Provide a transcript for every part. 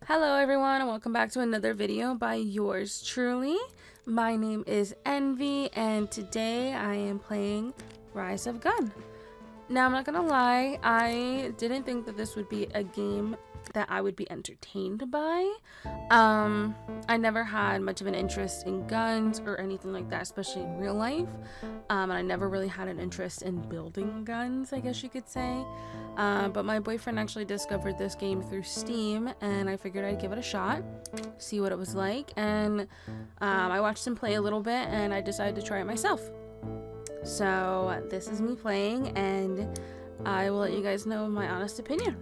Hello everyone and welcome back to another video by yours truly. My name is Envy and today I am playing Rise of Gun. Now I'm not gonna lie, I didn't think that this would be a game that I would be entertained by. I never had much of an interest in guns or anything like that, especially in real life. And I never really had an interest in building guns, I guess you could say. But my boyfriend actually discovered this game through Steam and I figured I'd give it a shot, see what it was like. And I watched him play a little bit and I decided to try it myself. So this is me playing and I will let you guys know my honest opinion.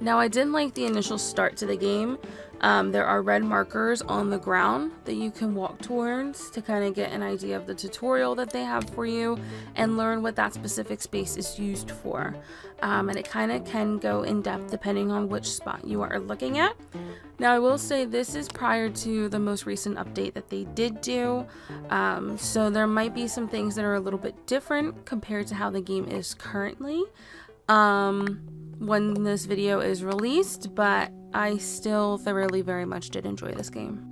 Now I didn't like the initial start to the game. There are red markers on the ground that you can walk towards to kind of get an idea of the tutorial that they have for you and learn what that specific space is used for. And it kind of can go in depth depending on which spot you are looking at. Now I will say this is prior to the most recent update that they did do, so there might be some things that are a little bit different compared to how the game is currently when this video is released, but I still thoroughly very much did enjoy this game.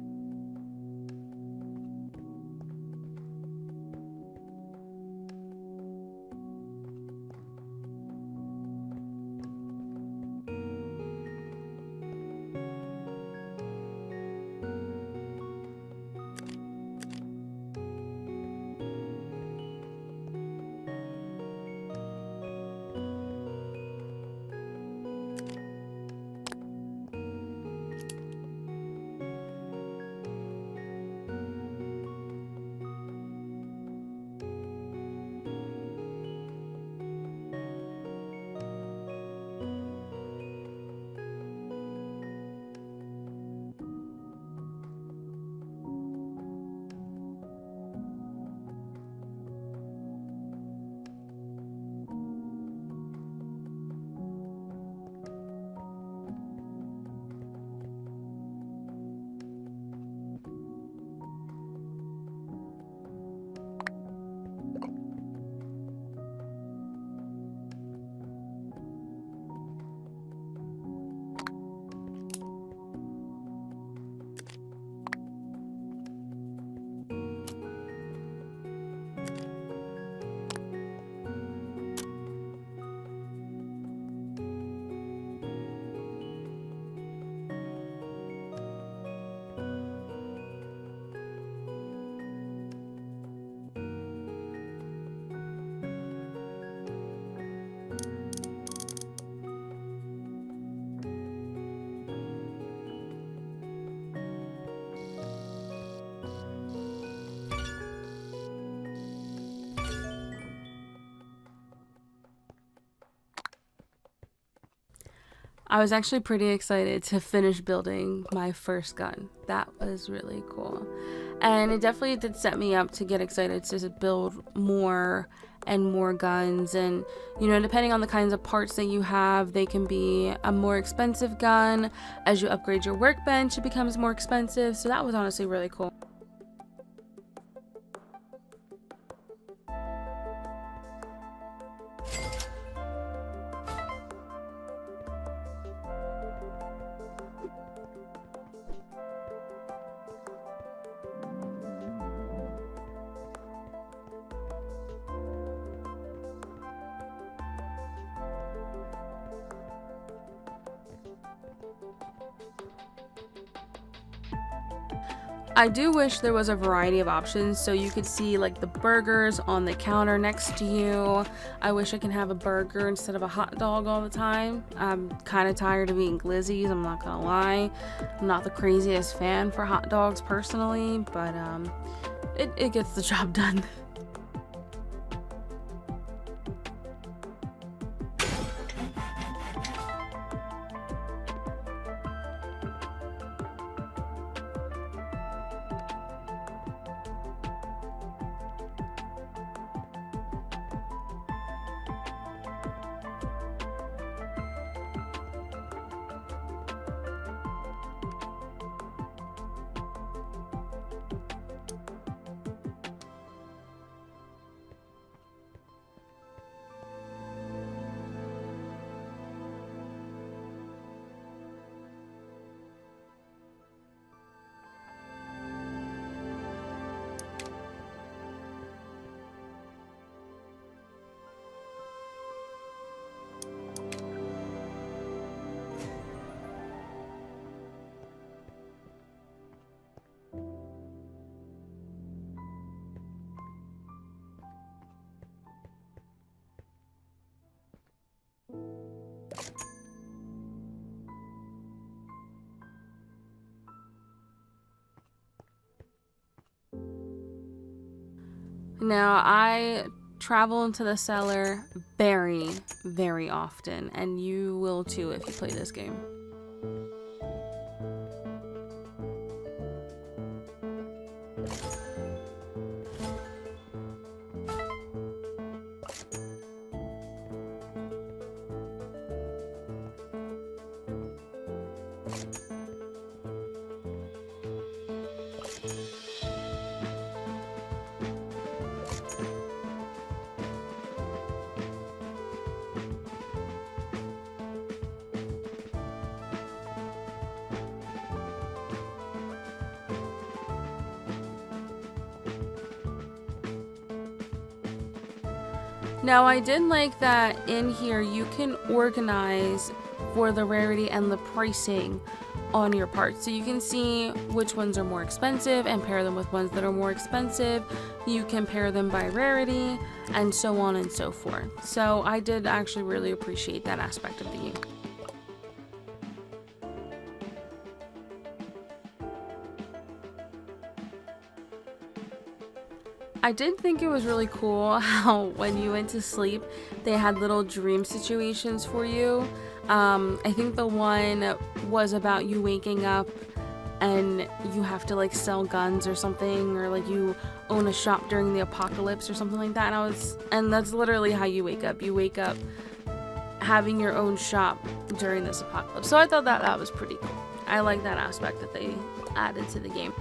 I was actually pretty excited to finish building my first gun. That was really cool. And it definitely did set me up to get excited to build more and more guns. And, you know, depending on the kinds of parts that you have, they can be a more expensive gun. As you upgrade your workbench, it becomes more expensive. So that was honestly really cool. I do wish there was a variety of options so you could see like the burgers on the counter next to you. I wish I could have a burger instead of a hot dog all the time. I'm kind of tired of eating glizzies, I'm not gonna lie. I'm not the craziest fan for hot dogs personally, but it gets the job done. Now, I travel into the cellar very, very often, and you will too if you play this game. Now, I did like that in here you can organize for the rarity and the pricing on your parts. So you can see which ones are more expensive and pair them with ones that are more expensive. You can pair them by rarity and so on and so forth. So I did actually really appreciate that aspect of the game. I did think it was really cool how when you went to sleep, they had little dream situations for you. I think the one was about you waking up and you have to like sell guns or something, or like you own a shop during the apocalypse or something like that. And that's literally how you wake up. You wake up having your own shop during this apocalypse. So I thought that was pretty cool. I like that aspect that they added to the game.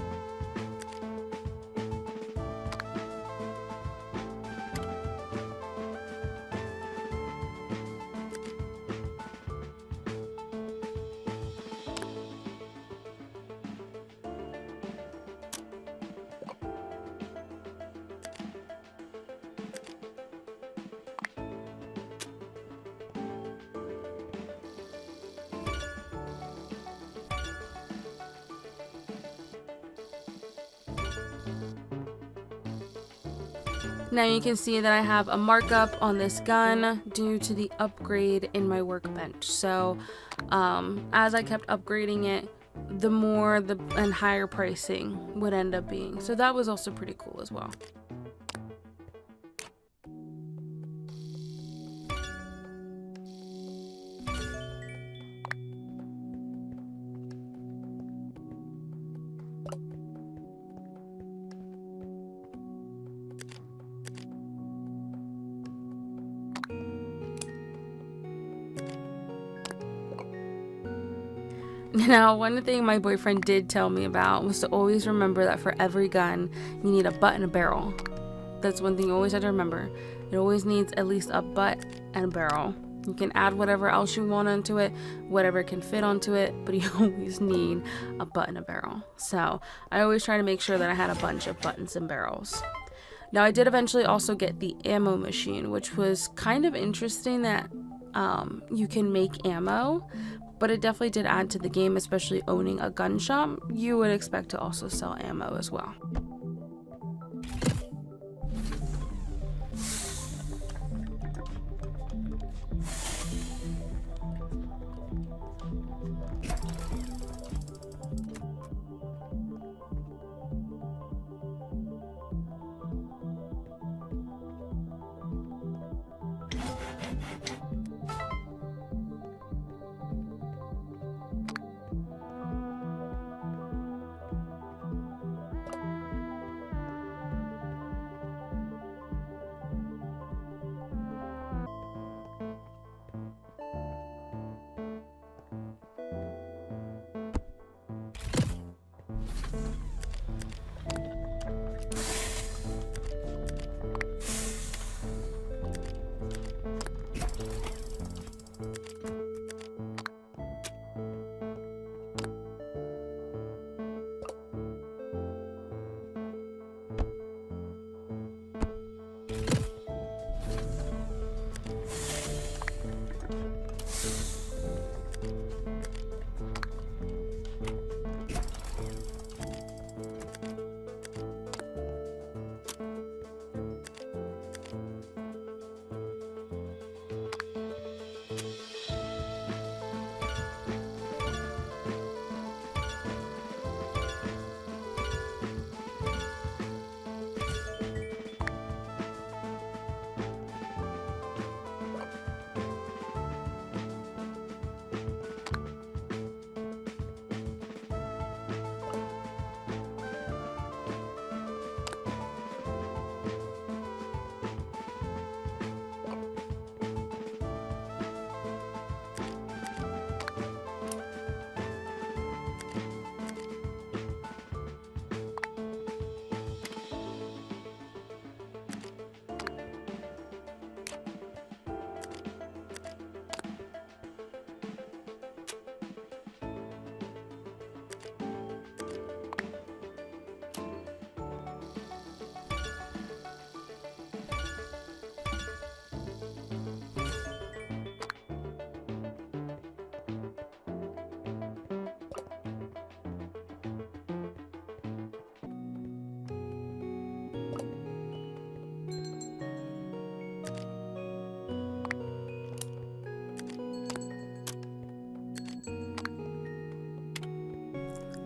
Now you can see that I have a markup on this gun due to the upgrade in my workbench. So as I kept upgrading it, the more and higher pricing would end up being. So that was also pretty cool as well. Now, one thing my boyfriend did tell me about was to always remember that for every gun, you need a butt and a barrel. That's one thing you always have to remember. It always needs at least a butt and a barrel. You can add whatever else you want onto it, whatever can fit onto it, but you always need a butt and a barrel. So I always try to make sure that I had a bunch of buttons and barrels. Now, I did eventually also get the ammo machine, which was kind of interesting that you can make ammo, but it definitely did add to the game, especially owning a gun shop. You would expect to also sell ammo as well.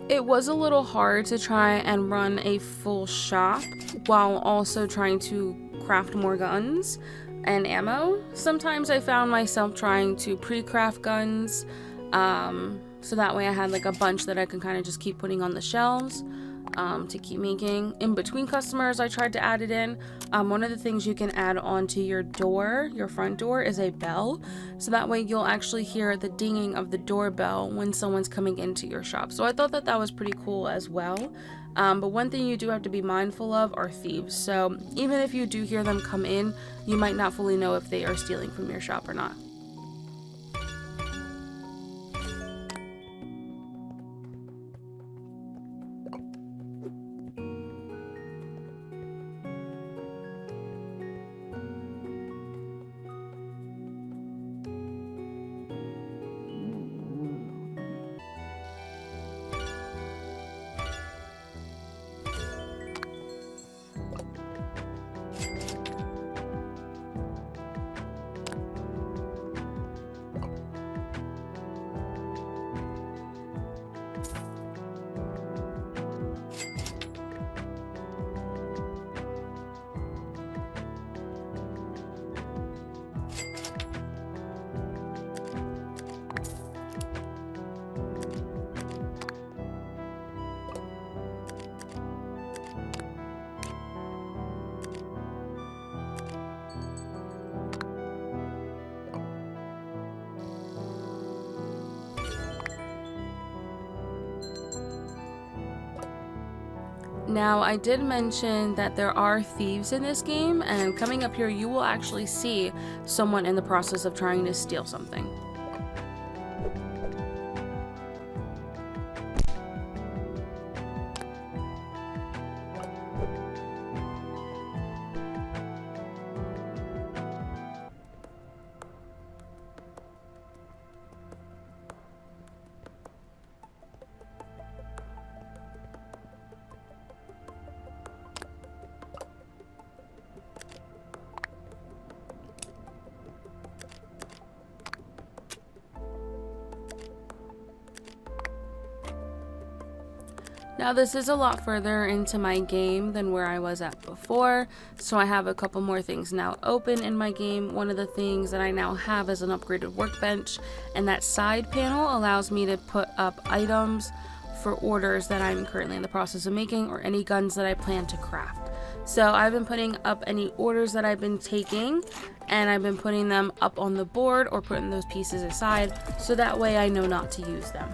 It was a little hard to try and run a full shop while also trying to craft more guns and ammo. Sometimes I found myself trying to pre-craft guns, so that way I had like a bunch that I can kind of just keep putting on the shelves to keep making. In between customers, I tried to add it in. One of the things you can add onto your door, your front door, is a bell. So that way you'll actually hear the dinging of the doorbell when someone's coming into your shop. So I thought that that was pretty cool as well. But one thing you do have to be mindful of are thieves. So even if you do hear them come in, you might not fully know if they are stealing from your shop or not. Now, I did mention that there are thieves in this game, and coming up here you will actually see someone in the process of trying to steal something. Now this is a lot further into my game than where I was at before, so I have a couple more things now open in my game. One of the things that I now have is an upgraded workbench, and that side panel allows me to put up items for orders that I'm currently in the process of making, or any guns that I plan to craft. So I've been putting up any orders that I've been taking, and I've been putting them up on the board or putting those pieces aside, so that way I know not to use them.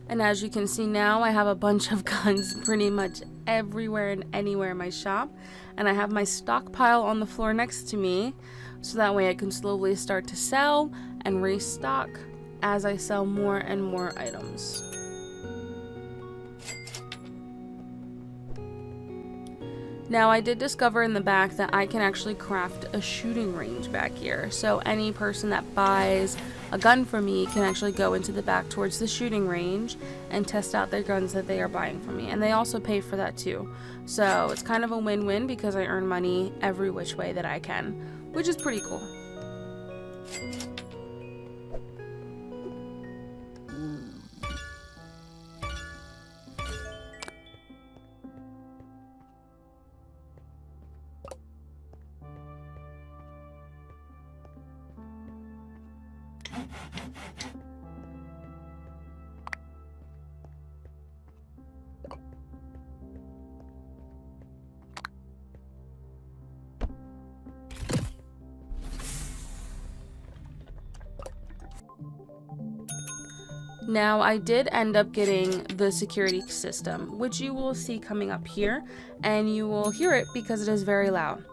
And as you can see now, I have a bunch of guns pretty much everywhere and anywhere in my shop. And I have my stockpile on the floor next to me, so that way I can slowly start to sell and restock as I sell more and more items. Now I did discover in the back that I can actually craft a shooting range back here. So any person that buys a gun from me can actually go into the back towards the shooting range and test out their guns that they are buying from me. And they also pay for that too. So it's kind of a win-win because I earn money every which way that I can, which is pretty cool. Now I did end up getting the security system, which you will see coming up here, and you will hear it because it is very loud.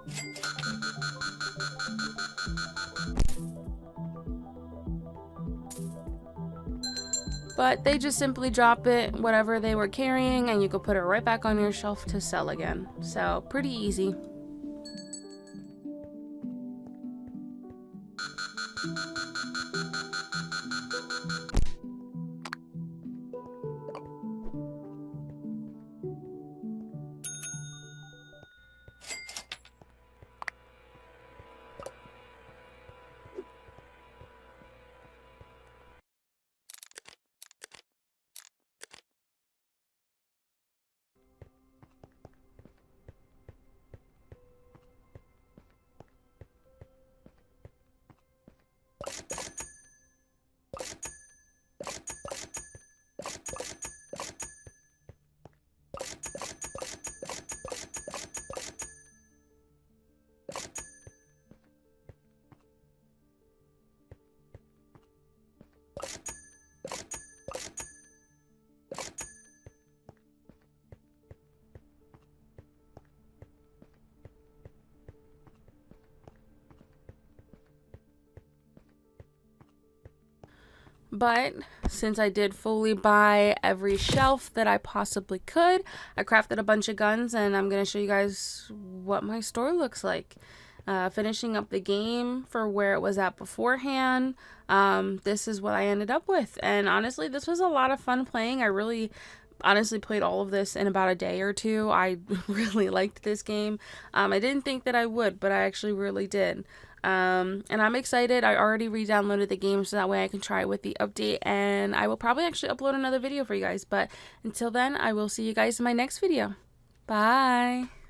But they just simply drop it, whatever they were carrying, and you can put it right back on your shelf to sell again. So pretty easy. But since I did fully buy every shelf that I possibly could, I crafted a bunch of guns, and I'm going to show you guys what my store looks like. finishing up the game for where it was at beforehand. This is what I ended up with, and honestly, this was a lot of fun playing. I really honestly played all of this in about a day or two. I really liked this game. I didn't think that I would, but I actually really did. And I'm excited. I already re-downloaded the game so that way I can try it with the update, and I will probably actually upload another video for you guys. But until then, I will see you guys in my next video. Bye.